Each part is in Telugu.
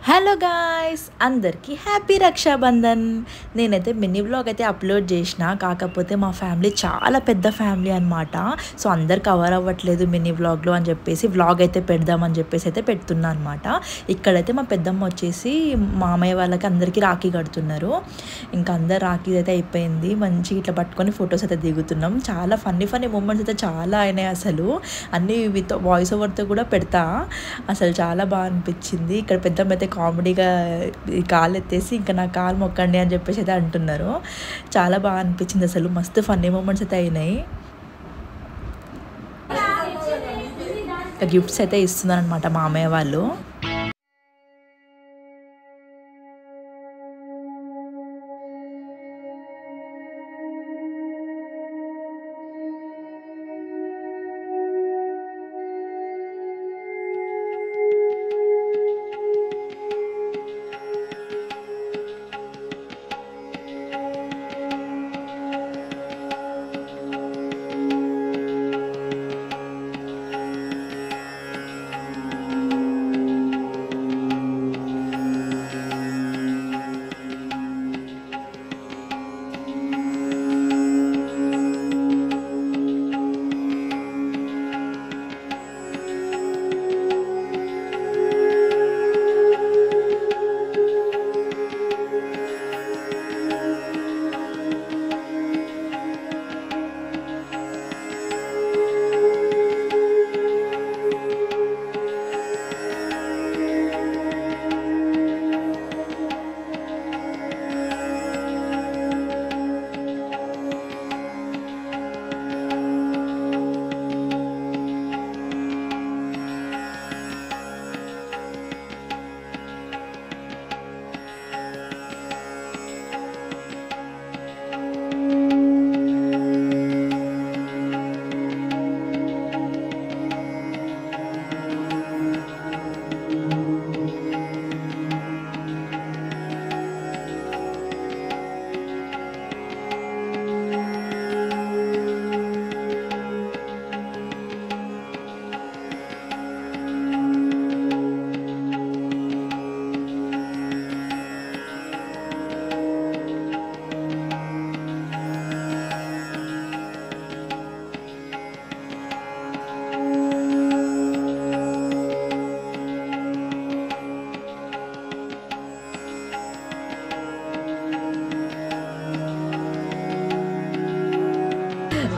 హలో గాయ్స్, అందరికీ హ్యాపీ రక్షాబంధన్. నేనైతే మినీ వ్లాగ్ అయితే అప్లోడ్ చేసిన, కాకపోతే మా ఫ్యామిలీ చాలా పెద్ద ఫ్యామిలీ అనమాట. సో అందరు కవర్ అవ్వట్లేదు మినీ వ్లాగ్లో అని చెప్పేసి వ్లాగ్ అయితే పెడదామని చెప్పేసి అయితే పెడుతున్నా అనమాట. ఇక్కడైతే మా పెద్దమ్మ వచ్చేసి మామయ్య వాళ్ళకి అందరికీ రాఖీ కడుతున్నారు. ఇంకా అందరు రాఖీ అయితే అయిపోయింది. మంచిగా ఇట్లా పట్టుకొని ఫొటోస్ అయితే దిగుతున్నాం. చాలా ఫన్నీ మూమెంట్స్ అయితే చాలా అయినాయి. అసలు అన్నీ విత్ వాయిస్ ఓవర్తో కూడా పెడతా. అసలు చాలా బాగా అనిపించింది. ఇక్కడ పెద్దమ్మ అయితే కామెడీగా ఈ కాలు ఎత్తేసి ఇంకా నా కాలు మొక్కండి అని చెప్పేసి అయితే అంటున్నారు. చాలా బాగా అనిపించింది. అసలు మస్తు ఫన్నీ మూమెంట్స్ అయితే అయినాయి. గిఫ్ట్స్ అయితే ఇస్తున్నారు అనమాట మామయ్య వాళ్ళు.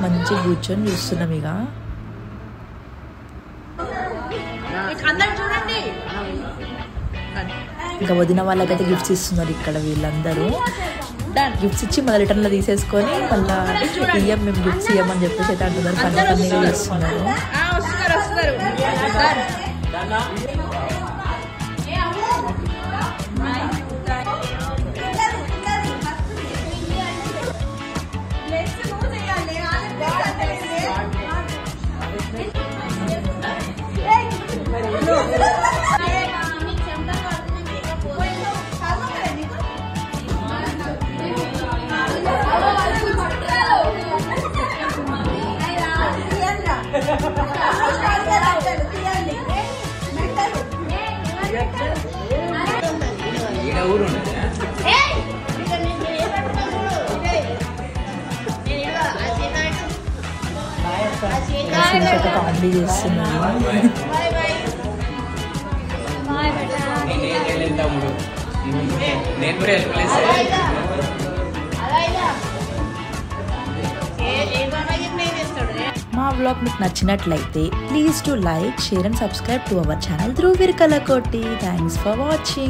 మంచి కూర్చొని చూస్తున్నాం. ఇక ఇంకా వదిన వాళ్ళకైతే గిఫ్ట్స్ ఇస్తున్నారు. ఇక్కడ వీళ్ళందరూ గిఫ్ట్స్ ఇచ్చి మళ్ళీ రిటర్న్లో తీసేసుకొని మళ్ళీ ఇయ్యం మేము గిఫ్ట్స్ ఇవ్వమని చెప్పేసి అయితే అంటున్నారు. ఫన్నీగా చేస్తున్నారు. కామెడీ చేస్తున్నాను. మా వ్లాగ్ మీకు నచ్చినట్లయితే please to like, share and subscribe to our channel Dhruveer Kalakoti. Thanks for watching.